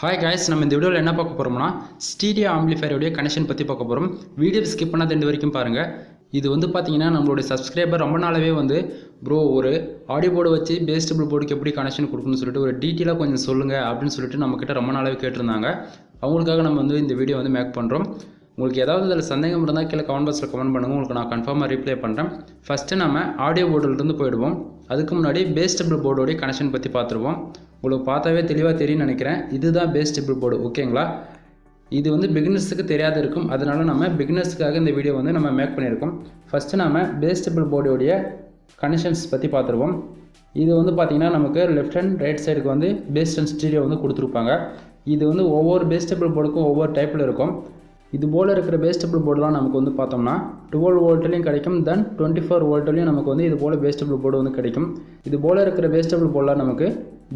Hi guys, நம்ம இந்த வீடியோவில் என்ன பார்க்க போகிறோம்னா ஸ்டீரியோ ஆம்பிளிஃபையருடைய கனெக்ஷன் பற்றி பார்க்க போகிறோம். வீடியோ ஸ்கிப் பண்ணாத ரெண்டு வரைக்கும் பாருங்கள். இது வந்து பார்த்தீங்கன்னா நம்மளுடைய சப்ஸ்கிரைபர் ரொம்ப நாளாகவே வந்து ப்ரோ ஒரு ஆடியோ போர்டு வச்சு பேஸ் டேபிள் போர்டுக்கு எப்படி கனெக்ஷன் கொடுக்கணும்னு சொல்லிட்டு ஒரு டீட்டெயிலாக கொஞ்சம் சொல்லுங்கள் அப்படின்னு சொல்லிட்டு நம்மக்கிட்ட ரொம்ப நாளாகவே கேட்டிருந்தாங்க. அவங்களுக்காக நம்ம வந்து இந்த வீடியோ வந்து மேக் பண்ணுறோம். உங்களுக்கு ஏதாவது அதில் சந்தேகம் இருந்தால் கீழே கமெண்ட் பாக்ஸில் கமெண்ட் பண்ணுங்கள், உங்களுக்கு நான் கன்ஃபார்மாக ரிப்ளை பண்ணுறேன். ஃபஸ்ட்டு நம்ம ஆடியோ போர்டிலிருந்து போயிடுவோம். அதுக்கு முன்னாடி பேஸ் டேபிள் போர்டோடைய கனெக்ஷன் பற்றி பார்த்துருவோம். உங்களுக்கு பார்த்தாவே தெளிவாக தெரியும்னு நினைக்கிறேன். இதுதான் பேஸ் டேபிள் போர்டு, ஓகேங்களா? இது வந்து பிகினர்ஸுக்கு தெரியாத இருக்கும், அதனால நம்ம பிகினர்ஸுக்காக இந்த வீடியோ வந்து நம்ம மேக் பண்ணியிருக்கோம். ஃபஸ்ட்டு நம்ம பேஸ் டேபிள் போர்டோடைய கனெக்ஷன்ஸ் பற்றி பார்த்துருவோம். இது வந்து பார்த்திங்கன்னா நமக்கு லெஃப்ட் அண்ட் ரைட் சைடுக்கு வந்து பேஸ் அண்ட் ஸ்டீரியோ வந்து கொடுத்துருப்பாங்க. இது வந்து ஒவ்வொரு பேஸ் டேபிள் போர்டுக்கும் ஒவ்வொரு டைப்பில் இருக்கும். இது போல் இருக்கிற பேஸ் டேபிள் போர்டுலாம் நமக்கு வந்து பார்த்தோம்னா 12 வோல்ட்லேயும் கிடைக்கும், தென் 24 வோல்ட்லேயும் நமக்கு வந்து இது போல் பேஸ் டேபிள் போர்டு வந்து கிடைக்கும். இது போல் இருக்கிற பேஸ் டேபிள் போர்டெலாம் நமக்கு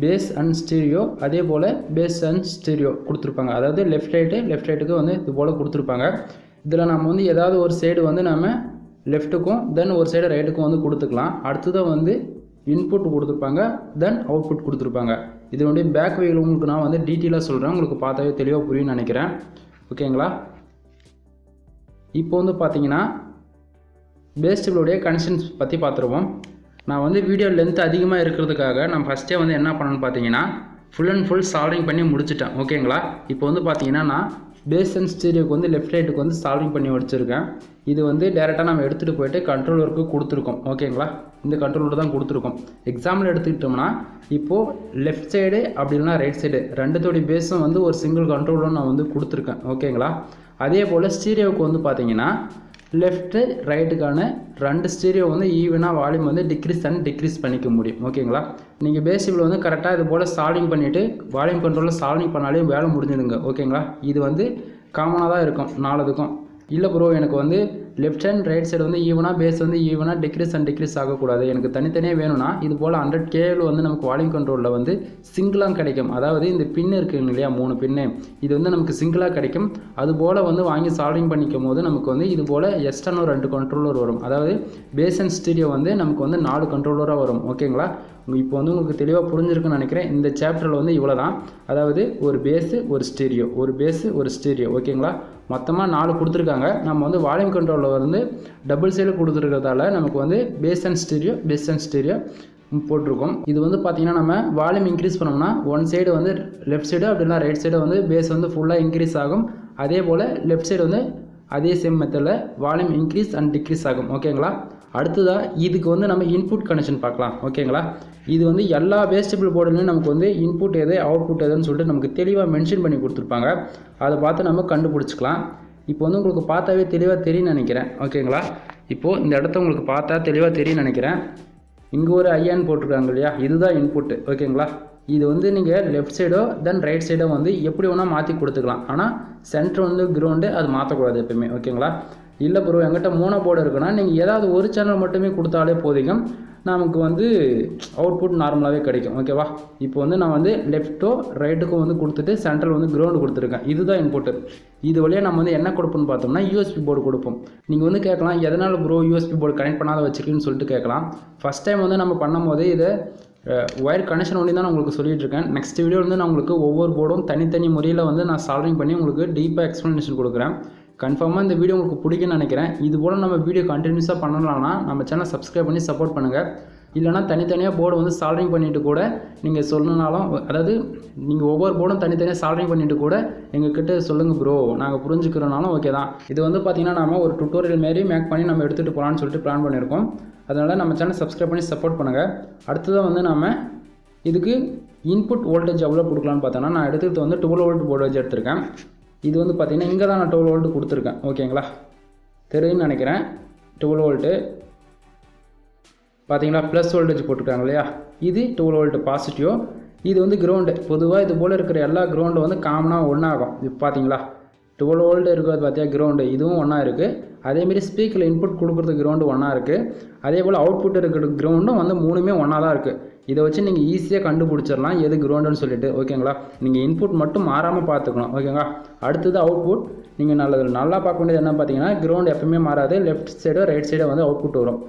பேஸ் அண்ட் ஸ்டீரியோ, அதே போல் பேஸ் அண்ட் ஸ்டீரியோ கொடுத்துருப்பாங்க. அதாவது லெஃப்ட் ரைட்டுக்கு வந்து இது போல் கொடுத்துருப்பாங்க. இதில் நம்ம வந்து ஏதாவது ஒரு சைடு வந்து நம்ம லெஃப்ட்டுக்கும் தென் ஒரு சைடு ரைட்டுக்கும் வந்து கொடுத்துக்கலாம். அடுத்ததாக வந்து இன்புட் கொடுத்துருப்பாங்க, தென் அவுட்புட் கொடுத்துருப்பாங்க. இதனுடைய பேக் வேயில் உங்களுக்கு நான் வந்து டீட்டெயிலாக சொல்கிறேன், உங்களுக்கு பார்த்தாவே தெளிவாக புரியும்னு நினைக்கிறேன், ஓகேங்களா? இப்போ வந்து பார்த்தீங்கன்னா பேஸ் டேபிளுடைய கனெக்ஷன்ஸ் பற்றி பார்த்துருவோம். நான் வந்து வீடியோ லென்த் அதிகமாக இருக்கிறதுக்காக நான் ஃபஸ்ட்டே வந்து என்ன பண்ணணும்னு பார்த்தீங்கன்னா ஃபுல் அண்ட் ஃபுல் சால்விங் பண்ணி முடிச்சிட்டேன், ஓகேங்களா? இப்போ வந்து பார்த்தீங்கன்னா நான் பேஸ் அண்ட் ஸ்டீரியோக்கு வந்து லெஃப்ட் ரைட்டுக்கு வந்து சால்விங் பண்ணி வச்சுருக்கேன். இது வந்து டேரெக்டாக நம்ம எடுத்துகிட்டு போயிட்டு கண்ட்ரோலருக்கு கொடுத்துருக்கோம், ஓகேங்களா? இந்த கண்ட்ரோலர் தான் கொடுத்துருக்கோம். எக்ஸாம்பிள் எடுத்துக்கிட்டோம்னா இப்போது லெஃப்ட் சைடு அப்படி இல்லைனா ரைட் சைடு ரெண்டுத்தோடைய பேஸும் வந்து ஒரு சிங்கிள் கண்ட்ரோலரும் நான் வந்து கொடுத்துருக்கேன், ஓகேங்களா? அதே போல் ஸ்டீரியோவுக்கு வந்து பார்த்தீங்கன்னா லெஃப்ட்டு ரைட்டுக்கான ரெண்டு ஸ்டீரியோ வந்து ஈவனாக வால்யூம் வந்து டிக்ரீஸ் பண்ணிக்க முடியும், ஓகேங்களா? நீங்கள் பேசிக்கில் வந்து கரெக்டாக இது போல் சால்விங் பண்ணிவிட்டு வால்யூம் கண்ட்ரோலில் சால்விங் பண்ணாலே வேலை முடிஞ்சிடுங்க, ஓகேங்களா? இது வந்து காமனாக தான் இருக்கும் நாலுக்கும். இல்லை ப்ரோ எனக்கு வந்து லெஃப்ட் அண்ட் ரைட் சைடு வந்து ஈவனாக பேஸ் வந்து ஈவனாக டிக்ரீஸ் ஆகக்கூடாது, எனக்கு தனித்தனியாக வேணும்னா இது போல் 100 கேவில் வந்து நமக்கு வால்யூம் கண்ட்ரோலில் வந்து சிங்கிளாக கிடைக்கும். அதாவது இந்த பின்னு இருக்குங்க இல்லையா, 3 பின்னு, இது வந்து நமக்கு சிங்கிளாக கிடைக்கும். அதுபோல் வந்து வாங்கி சால்விங் பண்ணிக்கும் போது நமக்கு வந்து இது போல் எக்ஸ்டர்னோ 2 கண்ட்ரோலர் வரும். அதாவது பேஸ் அண்ட் ஸ்டீரியோ வந்து நமக்கு வந்து 4 கண்ட்ரோலராக வரும், ஓகேங்களா? இப்போ வந்து உங்களுக்கு தெளிவாக புரிஞ்சிருக்குன்னு நினைக்கிறேன். இந்த சாப்டரில் வந்து இவ்வளோ தான். அதாவது ஒரு பேஸு ஒரு ஸ்டீரியோ, ஒரு பேஸு ஒரு ஸ்டீரியோ, ஓகேங்களா? மொத்தமாக 4 கொடுத்துருக்காங்க. நம்ம வந்து வால்யூம் கண்ட்ரோலில் வந்து டபுள் சைடு கொடுத்துருக்கிறதால நமக்கு வந்து பேஸ் அண்ட் ஸ்டீரியோ போட்டிருக்கோம். இது வந்து பார்த்திங்கன்னா நம்ம வால்யூம் இன்க்ரீஸ் பண்ணோம்னா ஒன் சைடு வந்து லெஃப்ட் சைடு அப்படின்னா ரைட் சைடு வந்து பேஸ் வந்து ஃபுல்லாக இன்க்ரீஸ் ஆகும். அதே போல் லெஃப்ட் சைடு வந்து அதே சேம் மெத்தடில் வால்யூம் இன்க்ரீஸ் அண்ட் டிக்ரீஸ் ஆகும், ஓகேங்களா? அடுத்ததாக இதுக்கு வந்து நம்ம இன்புட் கனெக்ஷன் பார்க்கலாம், ஓகேங்களா? இது வந்து எல்லா பேஸ் டேபிள் போர்டுலையும் நமக்கு வந்து இன்புட் எது அவுட்புட் எதுன்னு சொல்லிட்டு நமக்கு தெளிவாக மென்ஷன் பண்ணி கொடுத்துருப்பாங்க. அதை பார்த்து நம்ம கண்டுபிடிச்சிக்கலாம். இப்போ வந்து உங்களுக்கு பார்த்தாவே தெளிவாக தெரியும்னு நினைக்கிறேன், ஓகேங்களா? இப்போது இந்த இடத்த உங்களுக்கு பார்த்தா தெளிவாக தெரியும்னு நினைக்கிறேன். இங்கே ஒரு ஐயான்னு போட்டிருக்காங்க இல்லையா, இதுதான் இன்புட்டு, ஓகேங்களா? இது வந்து நீங்கள் லெஃப்ட் சைடோ தென் ரைட் சைடோ வந்து எப்படி வேணால் மாற்றி கொடுத்துக்கலாம். ஆனால் சென்டர் வந்து கிரவுண்டு அது மாற்றக்கூடாது எப்பவுமே, ஓகேங்களா? இல்லை ப்ரோ எங்கிட்ட 3 போர்டு இருக்குன்னா நீங்கள் ஏதாவது ஒரு சேனல் மட்டுமே கொடுத்தாலே போதிக்கும், நமக்கு வந்து அவுட்புட் நார்மலாகவே கிடைக்கும், ஓகேவா? இப்போ வந்து நான் வந்து லெஃப்ட்டோ ரைட்டுக்கும் வந்து கொடுத்துட்டு சென்ட்ரல் வந்து கிரவுண்டு கொடுத்துருக்கேன். இதுதான் இன்புட்டு. இது வழியாக நம்ம வந்து என்ன கொடுப்போம்னு பார்த்தோம்னா யூஎஸ்பி போர்டு கொடுப்போம். நீங்கள் வந்து கேட்கலாம் எதனால் ப்ரோ யூஎஸ்பி போர்டு கனெக்ட் பண்ணாத வச்சுருக்குன்னு சொல்லிட்டு கேட்கலாம். ஃபஸ்ட் டைம் வந்து நம்ம பண்ணும் போது இதை ஒயர் கனெக்ஷன் ஒன்றி தான் நான் உங்களுக்கு சொல்லிட்டு இருக்கேன். நெக்ஸ்ட் வீடியோ வந்து நான் உங்களுக்கு ஒவ்வொரு போர்டும் தனித்தனி முறையில் வந்து நான் சால்விங் பண்ணி உங்களுக்கு டீப்பாக எக்ஸ்ப்ளனேஷன் கொடுக்குறேன். கன்ஃபார்மாக இந்த வீடியோ உங்களுக்கு பிடிக்குன்னு நினைக்கிறேன். இது போல் நம்ம வீடியோ கண்டினியூஸாக பண்ணலாம்னா நம்ம சேனல் சப்ஸ்கிரைப் பண்ணி சப்போர்ட் பண்ணுங்கள். இல்லைனா தனித்தனியாக போர்டு வந்து சால்விங் பண்ணிவிட்டு கூட நீங்கள் சொல்லணுனாலும், அதாவது நீங்கள் ஒவ்வொரு போர்டும் தனித்தனியாக சால்விங் பண்ணிவிட்டு கூட எங்ககிட்ட சொல்லுங்கள் ப்ரோ, நாங்கள் புரிஞ்சுக்கிறனாலும் ஓகே தான். இது வந்து பார்த்திங்கன்னா நம்ம ஒரு டுட்டோரியல் மாரி மேக் பண்ணி நம்ம எடுத்துகிட்டு போகலான்னு சொல்லிட்டு பிளான் பண்ணியிருக்கோம். அதனால் நம்ம சேனல் சப்ஸ்கிரைப் பண்ணி சப்போர்ட் பண்ணுங்கள். அடுத்ததாக வந்து நம்ம இதுக்கு இன்புட் வோல்டேஜ் எவ்வளோ கொடுக்கலான்னு பார்த்தோன்னா நான் எடுத்துகிட்டு வந்து 12 வோல்ட் வோல்டேஜ் எடுத்திருக்கேன். இது வந்து பார்த்திங்கன்னா இங்கே தான் நான் 12 வோல்ட் கொடுத்துருக்கேன், ஓகேங்களா? தெரியும்னு நினைக்கிறேன். 12 வோல்ட்டு பார்த்தீங்களா, ப்ளஸ் வோல்டேஜ் போட்டிருக்காங்க இல்லையா, இது 12 வோல்ட் பாசிட்டிவ். இது வந்து கிரவுண்டு. பொதுவாக இது போல் இருக்கிற எல்லா கிரவுண்டு வந்து காமனாக ஒன்றாகும். இப்போ பார்த்தீங்களா 12 வோல்ட் இருக்கிறது பார்த்தியா கிரவுண்டு, இதுவும் ஒன்றா இருக்குது. அதேமாரி ஸ்பீக்கரில் இன்புட் கொடுக்குறது கிரவுண்டு ஒன்றா இருக்குது. அதே போல் அவுட்புட் இருக்கிற கிரவுண்டும் வந்து 3மே ஒன்றா தான் இருக்குது. இதை வச்சு நீங்கள் ஈஸியாக கண்டுபிடிச்சிடலாம் எது கிரவுண்டுன்னு சொல்லிட்டு, ஓகேங்களா? நீங்கள் இன்புட் மட்டும் மாறாமல் பார்த்துக்கணும், ஓகேங்களா? அடுத்தது அவுட்புட். நீங்கள் நல்லா பார்க்க வேண்டியது என்ன பார்த்தீங்கன்னா கிரவுண்ட் எப்பவுமே மாறாது, லெஃப்ட் சைடோ ரைட் சைடோ வந்து அவுட்புட் வரும்.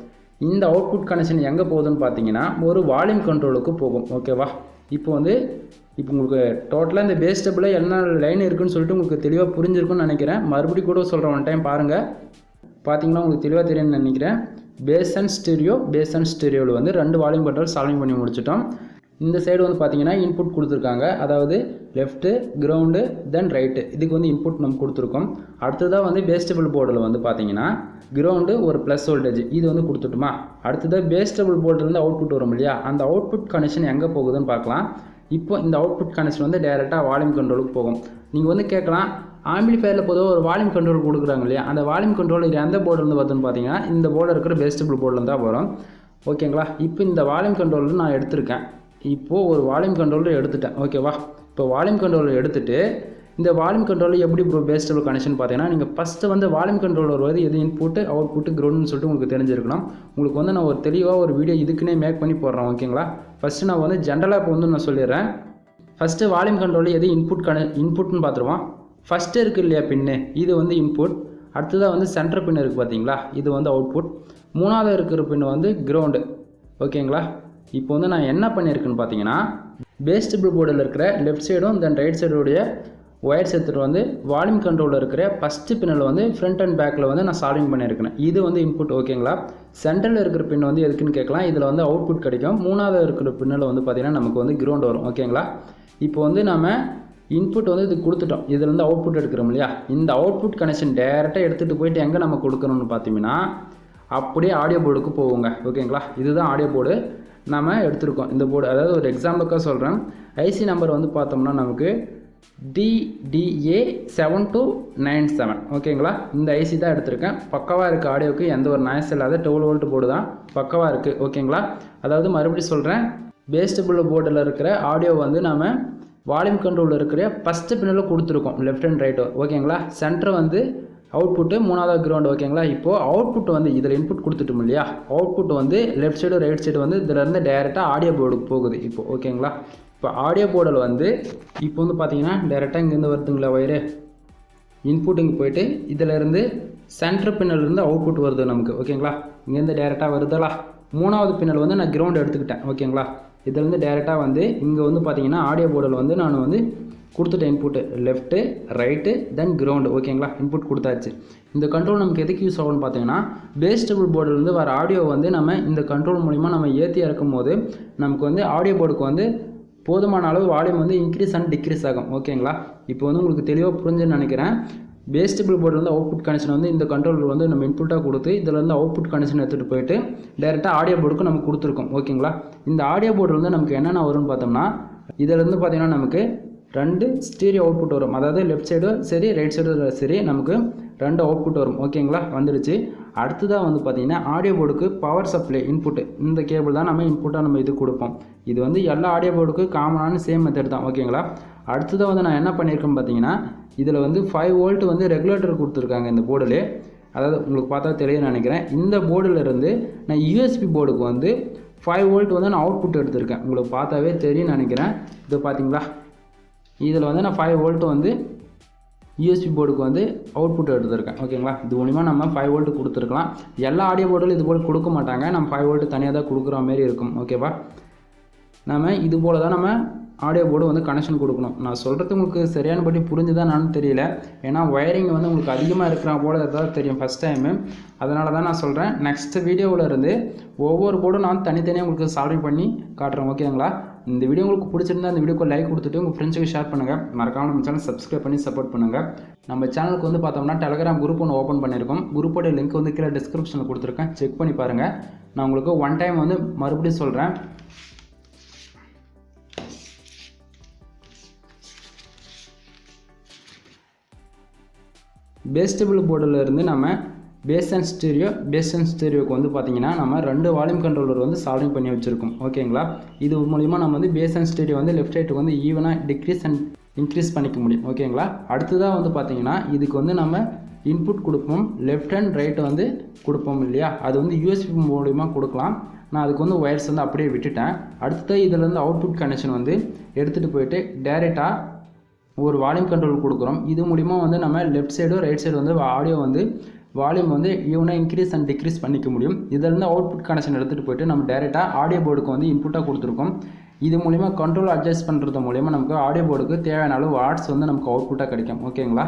இந்த அவுட்புட் கனெக்ஷன் எங்கே போகுதுன்னு பார்த்தீங்கன்னா ஒரு வால்யூம் கண்ட்ரோலுக்கு போகும், ஓகேவா? இப்போ வந்து இப்போ உங்களுக்கு டோட்டலாக இந்த பேஸ் டேபிளில் என்ன லைன் இருக்குதுன்னு சொல்லிட்டு உங்களுக்கு தெளிவாக புரிஞ்சிருக்குன்னு நினைக்கிறேன். மறுபடியும் கூட சொல்கிறேன், ஒன் டைம் பாருங்கள். பார்த்தீங்கன்னா உங்களுக்கு தெளிவாக தெரியும்னு நினைக்கிறேன். பேஸ் அண்ட் ஸ்டீரியோவில் வந்து 2 வால்யூம் கண்ட்ரோல் சால்விங் பண்ணி முடிச்சிட்டோம். இந்த சைடு வந்து பார்த்தீங்கன்னா இன்புட் கொடுத்துருக்காங்க. அதாவது லெஃப்ட்டு, கிரவுண்டு, தென் ரைட்டு, இதுக்கு வந்து இன்புட் நம்ம கொடுத்துருக்கோம். அடுத்ததாக வந்து பேஸ் டேபிள் போர்டில் வந்து பார்த்தீங்கன்னா கிரவுண்டு ஒரு ப்ளஸ் வோல்டேஜ் இது வந்து கொடுத்துட்டுமா. அடுத்ததாக பேஸ் டேபிள் போர்டிலேருந்து அவுட்புட் வரும் இல்லையா, அந்த அவுட்புட் கனெக்ஷன் எங்கே போகுதுன்னு பார்க்கலாம். இப்போ இந்த அவுட்புட் கனெக்ஷன் வந்து டைரெக்டாக வால்யூம் கண்ட்ரோலுக்கு போகும். நீங்கள் வந்து கேட்கலாம், ஆம்பிளிஃபயரில் பொதுவாக ஒரு வால்யூம் கண்ட்ரோல் கொடுக்குறாங்க இல்லையா, அந்த வால்யூம் கண்ட்ரோல் இது எந்த போர்டிலேருந்து வருதுன்னு பார்த்தீங்கன்னா இந்த போர்டில் இருக்கிற பேஸ் டேபிள் போர்டில் தான் வரும். ஓகேங்களா. இப்போ இந்த வால்யூம் கண்ட்ரோல் நான் எடுத்திருக்கேன். இப்போது ஒரு வால்யூம் கண்ட்ரோலர் எடுத்துட்டேன். ஓகேவா. இப்போ வால்யூம் கண்ட்ரோலர் எடுத்துகிட்டு இந்த வால்யூம் கண்ட்ரோலர் எப்படி பேஸ் டேபிள் கனெக்ஷன் பார்த்தீங்கன்னா, நீங்கள் ஃபஸ்ட்டு வந்து வால்யூம் கண்ட்ரோலர் வந்து எது இன்புட்டு அவுட்புட்டு கிரவுண்டுன்னு சொல்லிட்டு உங்களுக்கு தெரிஞ்சிருக்கணும். உங்களுக்கு வந்து நான் ஒரு தெளிவாக ஒரு வீடியோ இதுக்குன்னே மேக் பண்ணி போடுறேன். ஓகேங்களா. ஃபஸ்ட்டு நான் வந்து ஜென்ரலாக இப்போ வந்து நான் சொல்லிடுறேன். ஃபஸ்ட்டு வால்யூம் கண்ட்ரோலில் எது இன்புட்னு பார்த்துருவோம். ஃபஸ்ட்டு இருக்குது இல்லையா பின்னு, இது வந்து இன்புட். அடுத்ததாக வந்து சென்டர் பின் இருக்குது பார்த்தீங்களா, இது வந்து அவுட்புட். மூணாவது இருக்கிற பின் வந்து கிரவுண்டு. ஓகேங்களா. இப்போ வந்து நான் என்ன பண்ணியிருக்கேன்னு பார்த்தீங்கன்னா, பேஸ் டேபிள் போர்டில் இருக்கிற லெஃப்ட் சைடும் தென் ரைட் சைடுடைய ஒயர்ஸ் எடுத்துகிட்டு வந்து வால்யூம் கண்ட்ரோலில் இருக்கிற ஃபஸ்ட்டு பின்னில் வந்து ஃப்ரண்ட் அண்ட் பேக்கில் வந்து நான் சால்விங் பண்ணியிருக்கேன். இது வந்து இன்புட். ஓகேங்களா. சென்டரில் இருக்கிற பின் வந்து எதுக்குன்னு கேட்கலாம். இதில் வந்து அவுட்புட் கிடைக்கும். மூணாவது இருக்கிற பின்னில் வந்து பார்த்திங்கன்னா நமக்கு வந்து கிரவுண்ட் வரும். ஓகேங்களா. இப்போ வந்து நம்ம இன்புட் வந்து இது கொடுத்துட்டோம். இதில் வந்து அவுட்புட் எடுக்கிறோம் இல்லையா, இந்த அவுட்புட் கனெக்ஷன் டேரெக்டாக எடுத்துகிட்டு போயிட்டு எங்கே நம்ம கொடுக்கணும்னு பார்த்தீங்கன்னா அப்படியே ஆடியோ போர்டுக்கு போவோங்க. ஓகேங்களா. இதுதான் ஆடியோ போர்டு நம்ம எடுத்துருக்கோம். இந்த போர்டு அதாவது ஒரு எக்ஸாம்பிளுக்காக சொல்கிறேன். ஐசி நம்பர் வந்து பார்த்தோம்னா நமக்கு DDA 7297. ஓகேங்களா. இந்த ஐசி தான் எடுத்திருக்கேன். பக்கவாக இருக்குது. ஆடியோவுக்கு எந்த ஒரு நாய்ஸ் இல்லாத 12 வோல்ட் போர்டு தான் பக்கவாக இருக்குது. ஓகேங்களா. அதாவது மறுபடியும் சொல்கிறேன், பேஸ் டேபிள் போர்டில் இருக்கிற ஆடியோ வந்து நம்ம வால்யூம் கண்ட்ரோலில் இருக்கிற ஃபஸ்ட்டு பின்னில் கொடுத்துருக்கோம், லெஃப்ட் அண்ட் ரைட்டு. ஓகேங்களா. சென்டர் வந்து அவுட்புட்டு, மூணாவது கிரவுண்ட். ஓகேங்களா. இப்போது அவுட்புட் வந்து இதில் இன்புட் கொடுத்துட்டோம் இல்லையா, அவுட்புட் வந்து லெஃப்ட் சைடு ரைட் சைடு வந்து இதிலேருந்து டைரெக்டாக ஆடியோ போர்டுக்கு போகுது இப்போ. ஓகேங்களா. இப்போ ஆடியோ போர்டில் வந்து இப்போ வந்து பார்த்தீங்கன்னா டைரெக்டாக இங்கேருந்து வருதுங்களா ஒயரு, இன்புட் இங்கே போயிட்டு இதிலேருந்து சென்டர் பின்னலேருந்து அவுட்புட் வருது நமக்கு. ஓகேங்களா. இங்கேருந்து டைரெக்டாக வருதலா. மூணாவது பின்னல் வந்து நான் கிரவுண்ட் எடுத்துக்கிட்டேன். ஓகேங்களா. இதிலேருந்து டைரெக்டாக வந்து இங்கே வந்து பார்த்தீங்கன்னா ஆடியோ போர்டில் வந்து நான் வந்து கொடுத்துட்டேன் இன்புட்டு, லெஃப்ட்டு, ரைட்டு, தென் கிரவுண்டு. ஓகேங்களா. இன்புட் கொடுத்தாச்சு. இந்த கண்ட்ரோல் நமக்கு எதுக்கு யூஸ் ஆகும்னு பார்த்தீங்கன்னா, பேஸ் டேபிள் போர்டிலேருந்து வர ஆடியோ வந்து நம்ம இந்த கண்ட்ரோல் மூலிமா நம்ம ஏற்றி இறக்கும் போது நமக்கு வந்து ஆடியோ போர்டுக்கு வந்து போதுமான அளவு வால்யூம் வந்து இன்க்ரீஸ் அண்ட் டிக்ரீஸ் ஆகும். ஓகேங்களா. இப்போ வந்து உங்களுக்கு தெளிவாக புரிஞ்சுன்னு நினைக்கிறேன். பேஸ் டேபிள் போர்டில் அவுட்புட் கனெக்ஷன் வந்து இந்த கண்ட்ரோலர் வந்து நம்ம இன்புட்டாக கொடுத்து இதிலேருந்து அவுட்புட் கனெக்ஷன் எடுத்துகிட்டு போயிட்டு டேரெக்டாக ஆடியோ போர்டுக்கு நம்ம கொடுத்துருக்கோம். ஓகேங்களா. இந்த ஆடியோ போர்டில் வந்து நமக்கு என்னென்ன வரும்னு பார்த்தோம்னா, இதிலேருந்து பார்த்தீங்கன்னா நமக்கு 2 ஸ்டீரியோ அவுட்புட் வரும். அதாவது லெஃப்ட் சைடு சரி ரைட் சைடு சரி நமக்கு 2 அவுட்புட் வரும். ஓகேங்களா. வந்துடுச்சு. அடுத்ததாக வந்து பார்த்திங்கன்னா ஆடியோ போர்டுக்கு பவர் சப்ளை இன்புட்டு, இந்த கேபிள் தான் நம்ம இன்புட்டாக நம்ம இது கொடுப்போம். இது வந்து எல்லா ஆடியோ போர்டுக்கு காமனான சேம் மெத்தட் தான். ஓகேங்களா. அடுத்ததாக வந்து நான் என்ன பண்ணியிருக்கேன்னு பார்த்தீங்கன்னா, இதில் வந்து 5 வோல்ட் வந்து ரெகுலேட்டர் கொடுத்துருக்காங்க இந்த போர்டில். அதாவது உங்களுக்கு பார்த்தா தெரியும்னு நினைக்கிறேன். இந்த போர்டிலிருந்து நான் யூஎஸ்பி போர்டுக்கு வந்து 5 வோல்ட் வந்து நான் அவுட்புட் எடுத்திருக்கேன். உங்களுக்கு பார்த்தாவே தெரியும்னு நினைக்கிறேன். இது பார்த்தீங்களா, இதில் வந்து நான் 5 வோல்ட் வந்து யூஎஸ்பி போர்டுக்கு வந்து அவுட்புட் எடுத்திருக்கேன். ஓகேங்களா. இது மூலிமா நம்ம 5 வோல்ட் கொடுத்துருக்கலாம். எல்லா ஆடியோ போர்டிலும் இது போல் கொடுக்க மாட்டாங்க. நம்ம 5 வோல்ட் தனியாக தான் கொடுக்குற மாதிரி இருக்கும். ஓகேவா. நம்ம இது போல் தான் நம்ம ஆடியோ போர்டு வந்து கனெக்ஷன் கொடுக்கணும். நான் சொல்கிறது உங்களுக்கு சரியானபடி புரிஞ்சுதான் நானும் தெரியல. ஏன்னா ஒயரிங் வந்து உங்களுக்கு அதிகமாக இருக்கிற போல ஏதாவது தெரியும் ஃபஸ்ட் டைமு. அதனால தான் நான் சொல்கிறேன். நெக்ஸ்ட் வீடியோவில் இருந்து ஒவ்வொரு போர்டும் நான் தனித்தனியாக உங்களுக்கு சால்வ் பண்ணி காட்டுறேன். ஓகேங்களா. இந்த வீடியோ உங்களுக்கு பிடிச்சிருந்தா இந்த வீடியோக்கு லைக் கொடுத்துட்டு உங்கள் ஃப்ரெண்ட்ஸுக்கு ஷேர் பண்ணுங்கள். மறக்காமல் நம்ம சேனல் சப்ஸ்கிரைப் பண்ணி சப்போர்ட் பண்ணுங்கள். நம்ம சேனலுக்கு வந்து பார்த்தோம்னா டெலகிராம் குரூப் ஒன்று ஓப்பன் பண்ணியிருக்கோம். குரூப்போட லிங்க் வந்து கீழே டிஸ்கிரிப்ஷனில் கொடுத்துருக்கேன். செக் பண்ணி பாருங்கள். நான் உங்களுக்கு ஒன் டைம் வந்து மறுபடியும் சொல்கிறேன். பேஸ் டேபிள் போர்டில் இருந்து நம்ம பேஸ் அண்ட் ஸ்டீரியோக்கு வந்து பார்த்திங்கன்னா நம்ம 2 வால்யூம் கண்ட்ரோலர் வந்து சால்விங் பண்ணி வச்சுருக்கோம். ஓகேங்களா. இது மூலிமா நம்ம வந்து பேஸ் அண்ட் ஸ்டீரியோ வந்து லெஃப்ட் ரைட்டுக்கு வந்து ஈவனாக டிக்ரீஸ் அண்ட் இன்க்ரீஸ் பண்ணிக்க முடியும். ஓகேங்களா. அடுத்ததாக வந்து பார்த்திங்கன்னா இதுக்கு வந்து நம்ம இன்புட் கொடுப்போம், லெஃப்ட் அண்ட் ரைட்டு வந்து கொடுப்போம் இல்லையா, அது வந்து யூஎஸ்பி மூலிமா கொடுக்கலாம். நான் அதுக்கு வந்து ஒயர்ஸ் வந்து அப்படியே விட்டுட்டேன். அடுத்தது இதிலேருந்து அவுட்புட் கனெக்ஷன் வந்து எடுத்துகிட்டு போயிட்டு டேரெக்டாக ஒரு வால்யூம் கண்ட்ரோல் கொடுக்குறோம். இது மூலிமா வந்து நம்ம லெஃப்ட் சைடு ரைட் சைடு வந்து ஆடியோ வந்து வால்யூம் வந்து ஈவனாக இன்க்ரீஸ் அண்ட் டிக்ரீஸ் பண்ணிக்க முடியும். இதிலேருந்து அவுட்புட் கனெக்ஷன் எடுத்துகிட்டு போயிட்டு நம்ம டேரெக்டாக ஆடியோ போர்டுக்கு வந்து இன்புட்டாக கொடுத்துருக்கோம். இது மூலிமா கண்ட்ரோல் அட்ஜஸ்ட் பண்ணுறது மூலிமா நமக்கு ஆடியோ போர்டுக்கு தேவையான அளவு வாட்ஸ் வந்து நமக்கு அவுட்புட்டாக கிடைக்கும். ஓகேங்களா?